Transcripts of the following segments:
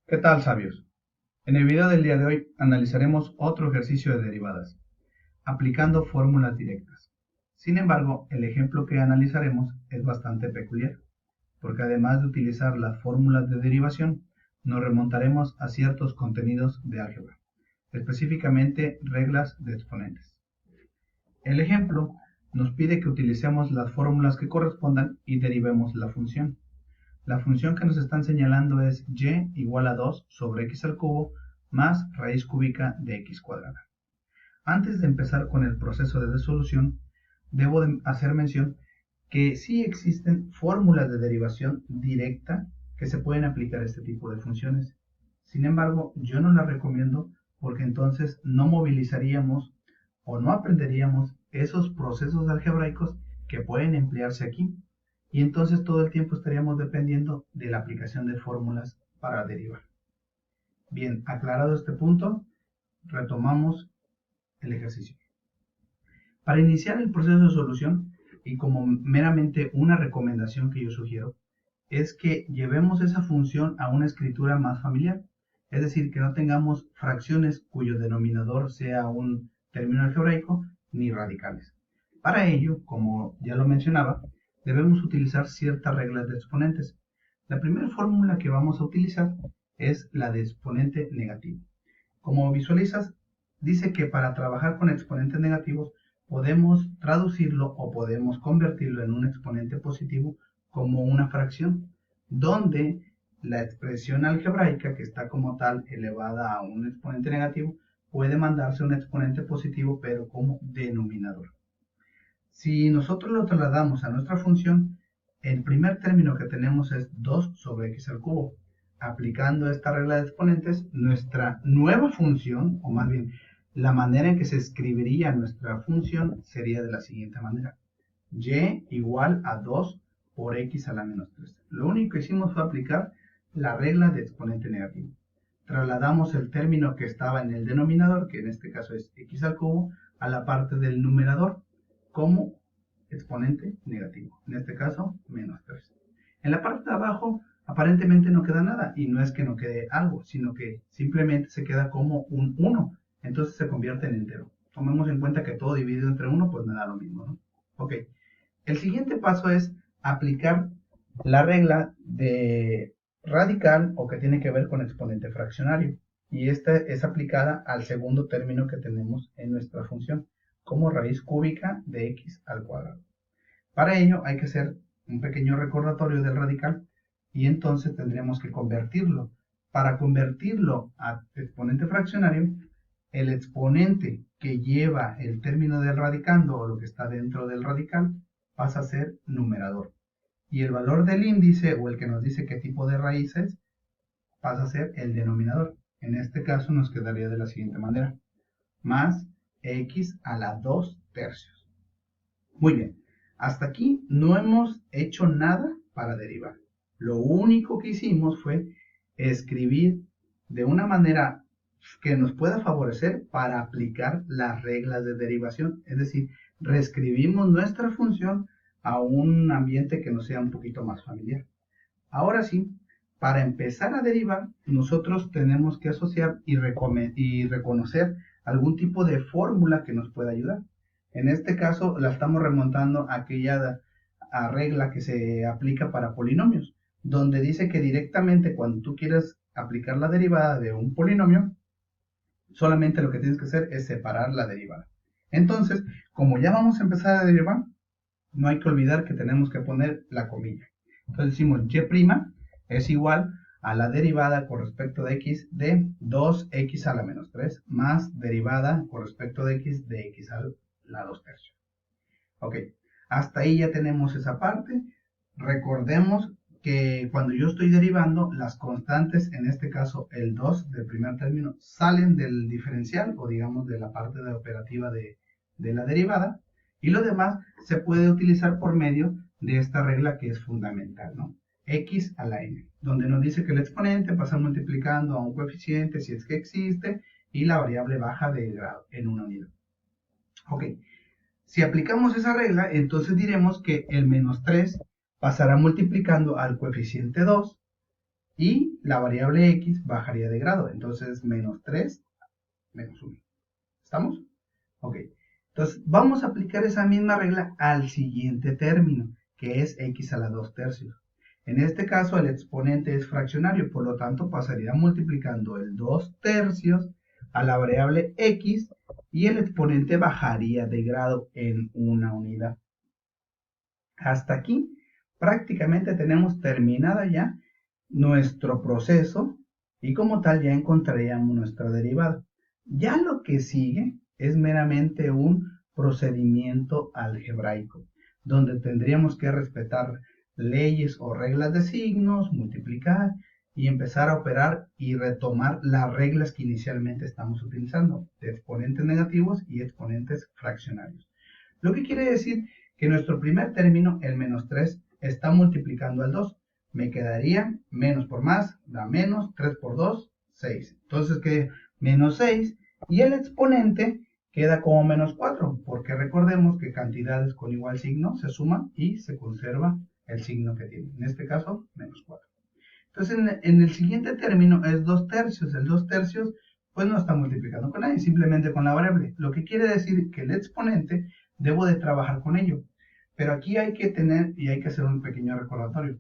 ¿Qué tal, sabios? En el video del día de hoy analizaremos otro ejercicio de derivadas, aplicando fórmulas directas. Sin embargo, el ejemplo que analizaremos es bastante peculiar, porque además de utilizar las fórmulas de derivación, nos remontaremos a ciertos contenidos de álgebra, específicamente reglas de exponentes. El ejemplo nos pide que utilicemos las fórmulas que correspondan y derivemos la función. La función que nos están señalando es y igual a 2 sobre x al cubo más raíz cúbica de x cuadrada. Antes de empezar con el proceso de resolución, debo hacer mención que sí existen fórmulas de derivación directa que se pueden aplicar a este tipo de funciones. Sin embargo, yo no las recomiendo porque entonces no movilizaríamos o no aprenderíamos esos procesos algebraicos que pueden emplearse aquí y entonces todo el tiempo estaríamos dependiendo de la aplicación de fórmulas para derivar. Bien, aclarado este punto, retomamos el ejercicio. Para iniciar el proceso de solución, y como meramente una recomendación que yo sugiero, es que llevemos esa función a una escritura más familiar, es decir, que no tengamos fracciones cuyo denominador sea un término algebraico ni radicales. Para ello, como ya lo mencionaba, debemos utilizar ciertas reglas de exponentes. La primera fórmula que vamos a utilizar es la de exponente negativo. Como visualizas, dice que para trabajar con exponentes negativos podemos traducirlo o podemos convertirlo en un exponente positivo como una fracción, donde la expresión algebraica que está como tal elevada a un exponente negativo puede mandarse a un exponente positivo pero como denominador. Si nosotros lo trasladamos a nuestra función, el primer término que tenemos es 2 sobre x al cubo. Aplicando esta regla de exponentes, nuestra nueva función, o más bien la manera en que se escribiría nuestra función sería de la siguiente manera. Y igual a 2 por x a la menos 3. Lo único que hicimos fue aplicar la regla de exponente negativo. Trasladamos el término que estaba en el denominador, que en este caso es x al cubo, a la parte del numerador como exponente negativo, en este caso menos 3. En la parte de abajo aparentemente no queda nada, y no es que no quede algo, sino que simplemente se queda como un 1, entonces se convierte en entero. Tomemos en cuenta que todo dividido entre 1 pues me da lo mismo, ¿no? Ok, el siguiente paso es aplicar la regla de radical o que tiene que ver con exponente fraccionario, y esta es aplicada al segundo término que tenemos en nuestra función como raíz cúbica de x al cuadrado. Para ello hay que hacer un pequeño recordatorio del radical y entonces tendríamos que convertirlo. Para convertirlo a exponente fraccionario, el exponente que lleva el término del radicando o lo que está dentro del radical pasa a ser numerador. Y el valor del índice o el que nos dice qué tipo de raíces pasa a ser el denominador. En este caso nos quedaría de la siguiente manera. Más x a la 2 tercios. Muy bien, hasta aquí no hemos hecho nada para derivar. Lo único que hicimos fue escribir de una manera que nos pueda favorecer para aplicar las reglas de derivación, es decir, reescribimos nuestra función a un ambiente que nos sea un poquito más familiar. Ahora sí, para empezar a derivar, nosotros tenemos que asociar y reconocer algún tipo de fórmula que nos pueda ayudar. En este caso, la estamos remontando a aquella regla que se aplica para polinomios, donde dice que directamente cuando tú quieres aplicar la derivada de un polinomio, solamente lo que tienes que hacer es separar la derivada. Entonces, como ya vamos a empezar a derivar, no hay que olvidar que tenemos que poner la comilla. Entonces decimos y' es igual a la derivada con respecto de x de 2x a la menos 3 más derivada con respecto de x a la 2 tercios. Ok, hasta ahí ya tenemos esa parte. Recordemos que cuando yo estoy derivando, las constantes, en este caso el 2 del primer término, salen del diferencial o digamos de la parte de operativa de la derivada, y lo demás se puede utilizar por medio de esta regla que es fundamental, ¿no? X a la n, donde nos dice que el exponente pasa multiplicando a un coeficiente si es que existe y la variable baja de grado en una unidad. Ok, si aplicamos esa regla, entonces diremos que el menos 3 pasará multiplicando al coeficiente 2 y la variable x bajaría de grado. Entonces, menos 3, menos 1. ¿Estamos? Ok. Entonces, vamos a aplicar esa misma regla al siguiente término, que es x a la 2 tercios. En este caso, el exponente es fraccionario, por lo tanto, pasaría multiplicando el 2 tercios a la variable x y el exponente bajaría de grado en una unidad. Hasta aquí, prácticamente tenemos terminada ya nuestro proceso y como tal ya encontraríamos nuestra derivada. Ya lo que sigue es meramente un procedimiento algebraico, donde tendríamos que respetar leyes o reglas de signos, multiplicar y empezar a operar y retomar las reglas que inicialmente estamos utilizando, de exponentes negativos y exponentes fraccionarios. Lo que quiere decir que nuestro primer término, el menos 3, está multiplicando al 2. Me quedaría menos por más, da menos, 3 por 2, 6. Entonces que menos 6 y el exponente queda como menos 4, porque recordemos que cantidades con igual signo se suman y se conserva el signo que tiene. En este caso, menos 4. Entonces en el siguiente término es 2 tercios. El 2 tercios pues no está multiplicando con nadie, simplemente con la variable. Lo que quiere decir que el exponente debo de trabajar con ello. Pero aquí hay que tener y hay que hacer un pequeño recordatorio.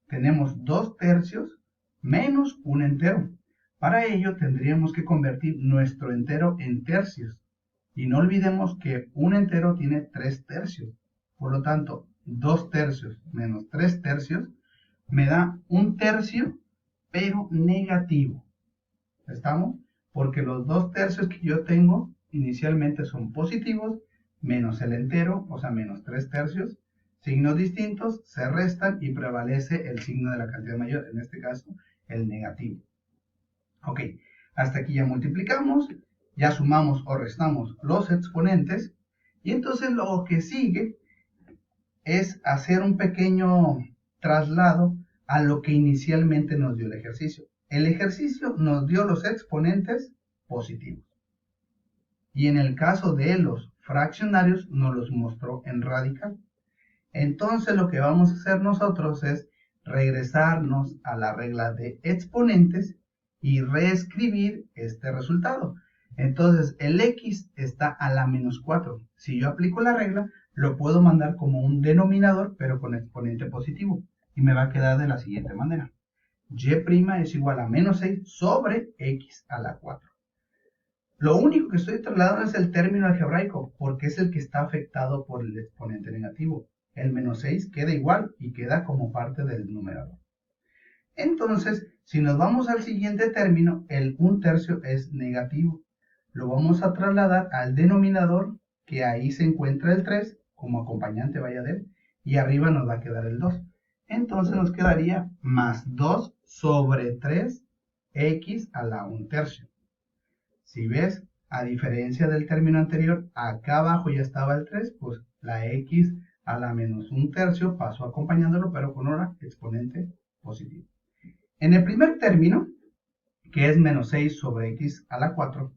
Tenemos 2 tercios menos un entero. Para ello tendríamos que convertir nuestro entero en tercios. Y no olvidemos que un entero tiene 3 tercios. Por lo tanto, 2 tercios menos 3 tercios me da un tercio, pero negativo. ¿Estamos? Porque los 2 tercios que yo tengo inicialmente son positivos, menos el entero, o sea, menos 3 tercios. Signos distintos se restan y prevalece el signo de la cantidad mayor, en este caso, el negativo. Ok, hasta aquí ya multiplicamos, ya sumamos o restamos los exponentes, y entonces lo que sigue es hacer un pequeño traslado a lo que inicialmente nos dio el ejercicio. El ejercicio nos dio los exponentes positivos. Y en el caso de los fraccionarios nos los mostró en radical. Entonces lo que vamos a hacer nosotros es regresarnos a la regla de exponentes y reescribir este resultado. Entonces el x está a la menos 4. Si yo aplico la regla, lo puedo mandar como un denominador, pero con exponente positivo. Y me va a quedar de la siguiente manera. Y' es igual a menos 6 sobre x a la 4. Lo único que estoy trasladando es el término algebraico, porque es el que está afectado por el exponente negativo. El menos 6 queda igual y queda como parte del numerador. Entonces, si nos vamos al siguiente término, el 1 tercio es negativo. Lo vamos a trasladar al denominador, que ahí se encuentra el 3, como acompañante vaya de él, y arriba nos va a quedar el 2. Entonces nos quedaría más 2 sobre 3 x a la 1 tercio. Si ves, a diferencia del término anterior, acá abajo ya estaba el 3, pues la x a la menos 1 tercio pasó acompañándolo, pero con un exponente positivo. En el primer término, que es menos 6 sobre x a la 4,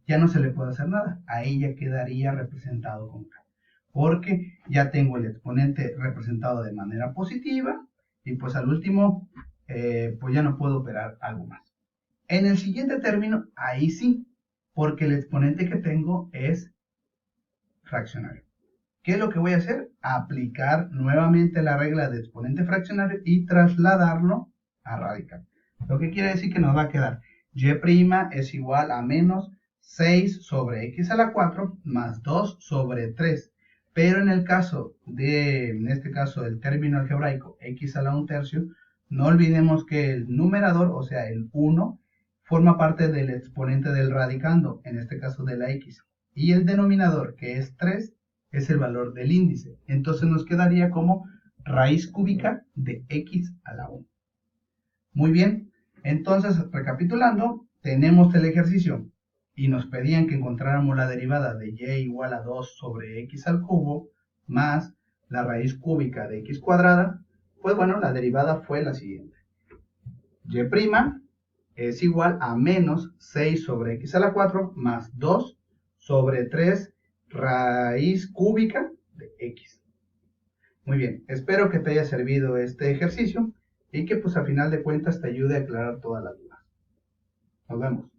ya no se le puede hacer nada. Ahí ya quedaría representado con k. Porque ya tengo el exponente representado de manera positiva y pues al último, pues ya no puedo operar algo más. En el siguiente término, ahí sí, porque el exponente que tengo es fraccionario. ¿Qué es lo que voy a hacer? Aplicar nuevamente la regla de exponente fraccionario y trasladarlo a radical. Lo que quiere decir que nos va a quedar y' es igual a menos 6 sobre x a la 4 más 2 sobre 3. Pero en el caso en este caso del término algebraico x a la 1 tercio, no olvidemos que el numerador, o sea el 1, forma parte del exponente del radicando, en este caso de la x. Y el denominador, que es 3, es el valor del índice. Entonces nos quedaría como raíz cúbica de x a la 1. Muy bien, entonces recapitulando, tenemos el ejercicio y nos pedían que encontráramos la derivada de y igual a 2 sobre x al cubo más la raíz cúbica de x cuadrada. Pues bueno, la derivada fue la siguiente. Y' es igual a menos 6 sobre x a la 4 más 2 sobre 3 raíz cúbica de x. Muy bien, espero que te haya servido este ejercicio y que pues a final de cuentas te ayude a aclarar todas las dudas. Nos vemos.